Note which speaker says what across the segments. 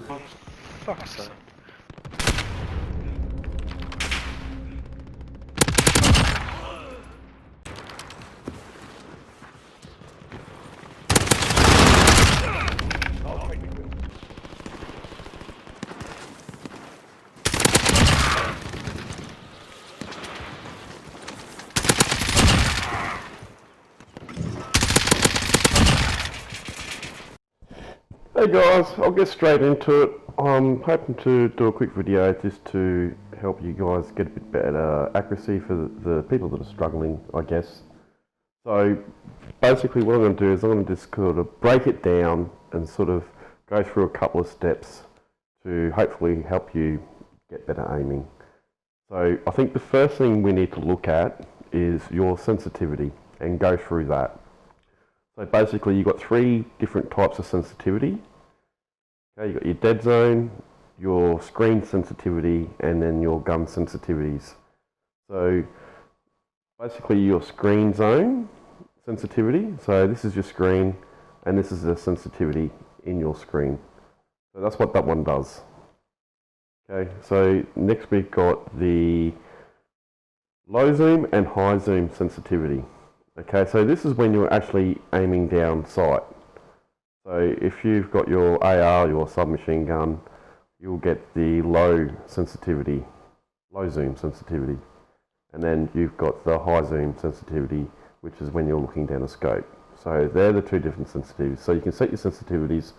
Speaker 1: Oh, fuck's sake.
Speaker 2: Hey guys, I'll get straight into it. I'm hoping to do a quick video just to help you guys get a bit better accuracy for the people that are struggling, I guess. So basically what I'm going to do is I'm going to just sort of break it down and sort of go through a couple of steps to hopefully help you get better aiming. So I think the first thing we need to look at is your sensitivity and go through that. So basically you've got three different types of sensitivity. Okay, you've got your dead zone, your screen sensitivity, and then your gun sensitivities. So basically your screen zone sensitivity, so this is your screen and this is the sensitivity in your screen. So that's what that one does. Okay, so next we've got the low zoom and high zoom sensitivity. Okay, so this is when you're actually aiming down sight. So if you've got your AR, your submachine gun, you'll get the low sensitivity, low zoom sensitivity. And then you've got the high zoom sensitivity, which is when you're looking down a scope. So they're the two different sensitivities. So you can set your sensitivities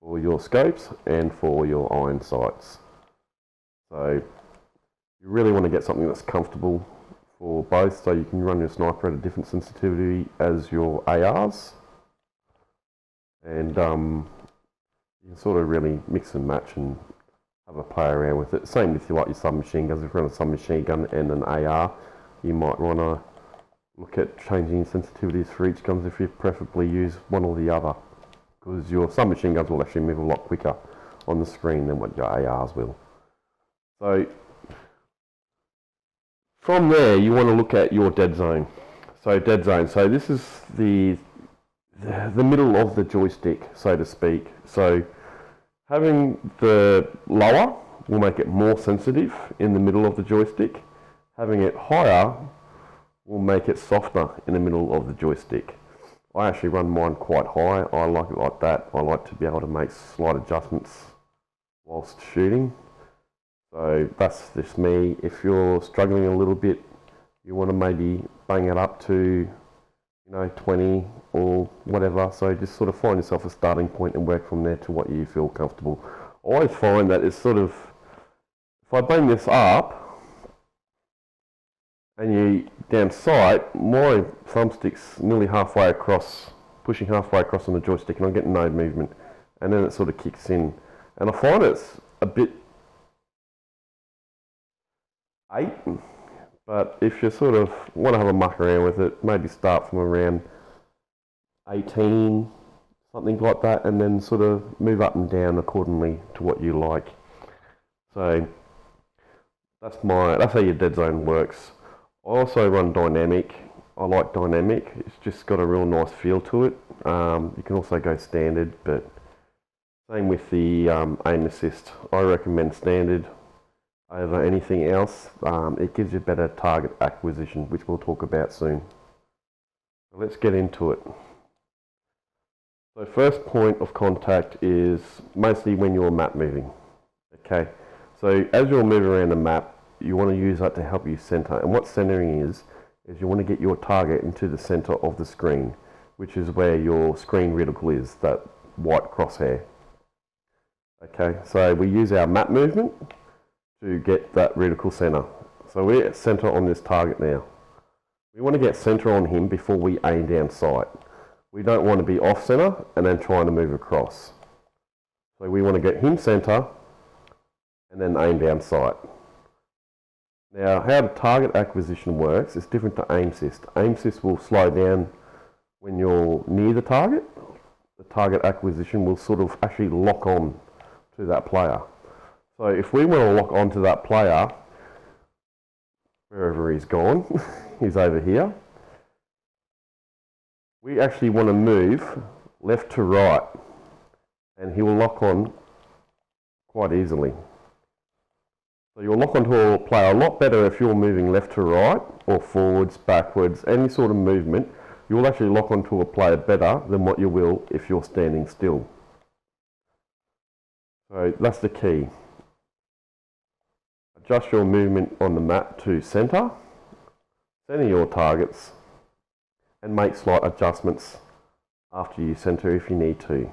Speaker 2: for your scopes and for your iron sights. So you really want to get something that's comfortable for both, so you can run your sniper at a different sensitivity as your ARs, and you can sort of really mix and match and have a play around with it. Same with your submachine guns. If you run a submachine gun and an AR, you might want to look at changing sensitivities for each gun if you preferably use one or the other, because your submachine guns will actually move a lot quicker on the screen than what your ARs will. So from there, you want to look at your dead zone. So dead zone. So this is the middle of the joystick, so to speak. So having the lower will make it more sensitive in the middle of the joystick. Having it higher will make it softer in the middle of the joystick. I actually run mine quite high. I like it like that. I like to be able to make slight adjustments whilst shooting. So that's just me. If you're struggling a little bit, you want to maybe bang it up to, 20 or whatever. So just sort of find yourself a starting point and work from there to what you feel comfortable. I always find that it's sort of, if I bang this up and you down sight, my thumbstick's nearly halfway across, pushing halfway across on the joystick, and I'm getting no movement. And then it sort of kicks in. And I find it's a bit 8, but if you sort of want to have a muck around with it, maybe start from around 18, something like that, and then sort of move up and down accordingly to what you like. So that's how your dead zone works. I also run dynamic. I like dynamic. It's just got a real nice feel to it. You can also go standard, but same with the aim assist. I recommend standard over anything else. It gives you better target acquisition, which we'll talk about soon. So let's get into it. So first point of contact is mostly when you're map moving. Okay, so as you're moving around the map, you want to use that to help you center. And what centering is you want to get your target into the center of the screen, which is where your screen reticle is, that white crosshair. Okay, so we use our map movement to get that reticle center. So we're at center on this target now. We want to get center on him before we aim down sight. We don't want to be off center and then trying to move across. So we want to get him center and then aim down sight. Now, how the target acquisition works is different to aim assist. Aim assist will slow down when you're near the target. The target acquisition will sort of actually lock on to that player. So if we want to lock onto that player, wherever he's gone, he's over here, we actually want to move left to right, and he will lock on quite easily. So you'll lock onto a player a lot better if you're moving left to right or forwards, backwards, any sort of movement. You'll actually lock onto a player better than what you will if you're standing still. So that's the key. Adjust your movement on the map to centre your targets, and make slight adjustments after you centre if you need to.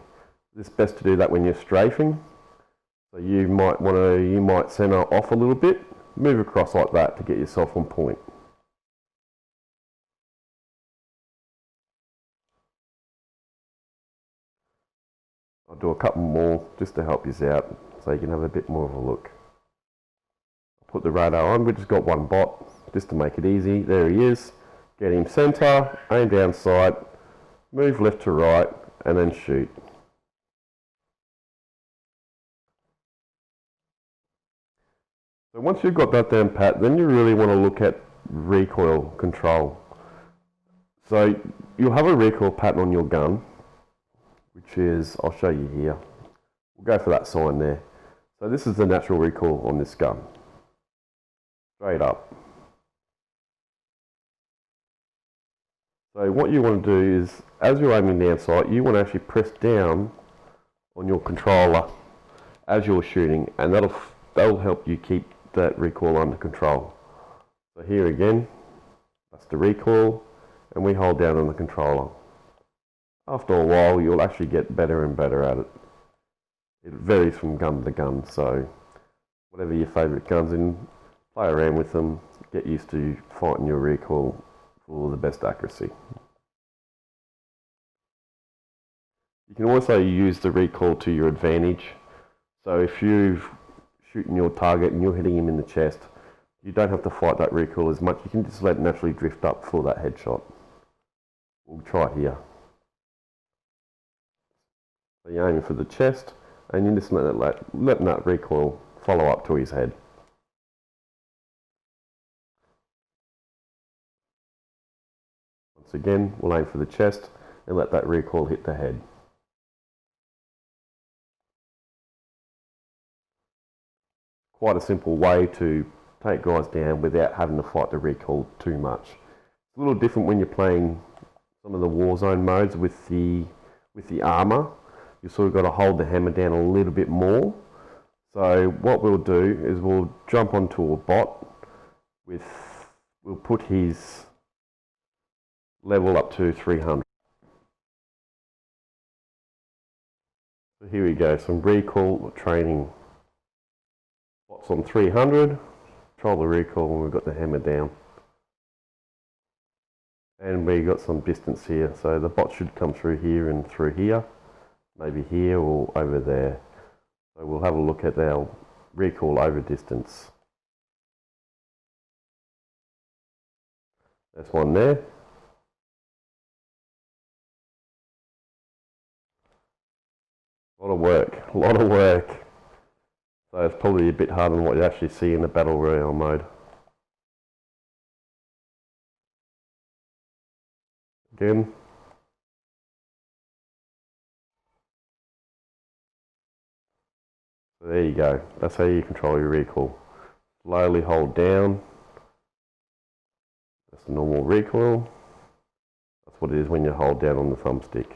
Speaker 2: It's best to do that when you're strafing. So you might centre off a little bit, move across like that to get yourself on point. I'll do a couple more just to help you out so you can have a bit more of a look. I'll put the radar on, we've just got one bot just to make it easy. There he is. Get him centre, aim down sight, move left to right and then shoot. So once you've got that down pat, then you really want to look at recoil control. So you'll have a recoil pattern on your gun, which is, I'll show you here. We'll go for that sign there. So this is the natural recoil on this gun. Straight up. So what you want to do is, as you're aiming down sight, you want to actually press down on your controller as you're shooting, and that'll help you keep that recoil under control. So here again, that's the recoil, and we hold down on the controller. After a while, you'll actually get better and better at it. It varies from gun to gun, so whatever your favourite guns in, play around with them, get used to fighting your recoil for the best accuracy. You can also use the recoil to your advantage. So if you're shooting your target and you're hitting him in the chest, you don't have to fight that recoil as much. You can just let it naturally drift up for that headshot. We'll try it here. So you're aiming for the chest and you're just letting that recoil follow up to his head. Once again, we'll aim for the chest and let that recoil hit the head. Quite a simple way to take guys down without having to fight the recoil too much. It's a little different when you're playing some of the Warzone modes with the armour. You've sort of got to hold the hammer down a little bit more. So what we'll do is we'll jump onto a bot we'll put his level up to 300. So here we go, some recoil training. Bot's on 300, control the recoil when we've got the hammer down. And we got some distance here, so the bot should come through here and through here, maybe here or over there. So we'll have a look at our recoil over distance. There's one there. A lot of work. So it's probably a bit harder than what you actually see in the Battle Royale mode. Again. So there you go. That's how you control your recoil. Slowly hold down. That's the normal recoil. That's what it is when you hold down on the thumbstick.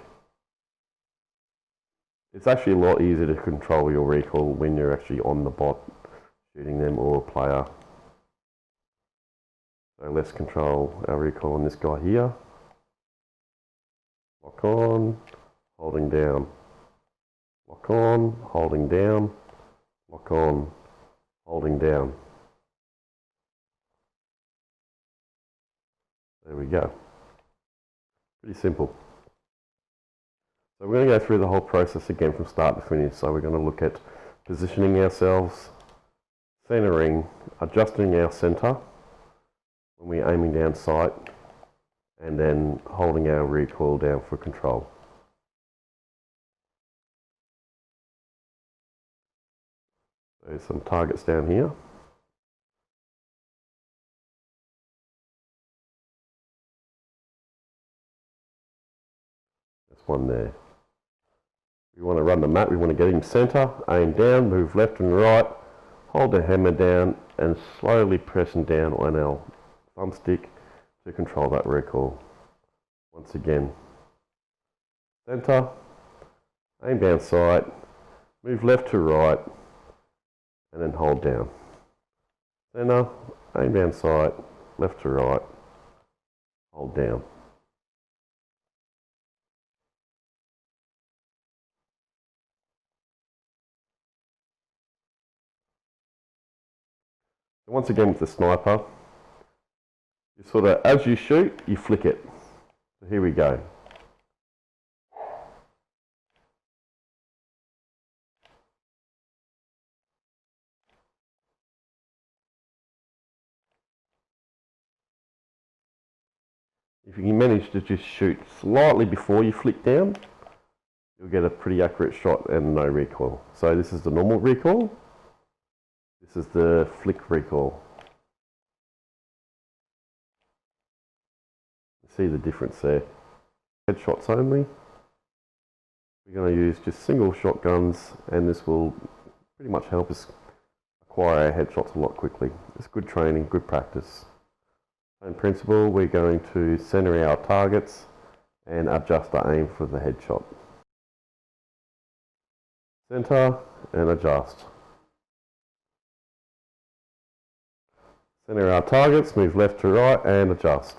Speaker 2: It's actually a lot easier to control your recoil when you're actually on the bot shooting them or a player. So let's control our recoil on this guy here. Lock on, holding down. Lock on, holding down. Lock on, holding down. There we go. Pretty simple. So we're going to go through the whole process again from start to finish. So we're going to look at positioning ourselves, centering, adjusting our center when we're aiming down sight, and then holding our recoil down for control. There's some targets down here. There's one there. We want to run the mat, we want to get him centre, aim down, move left and right, hold the hammer down and slowly pressing down on our thumbstick to control that recoil. Once again, centre, aim down sight, move left to right and then hold down. Centre, aim down sight, left to right, hold down. Once again with the sniper, you sort of, as you shoot, you flick it. So here we go. If you can manage to just shoot slightly before you flick down, you'll get a pretty accurate shot and no recoil. So this is the normal recoil. This is the flick recoil. You see the difference there. Headshots only. We're going to use just single shotguns and this will pretty much help us acquire our headshots a lot quickly. It's good training, good practice. Same principle, we're going to centre our targets and adjust the aim for the headshot. Centre and adjust. Centre our targets, move left to right and adjust.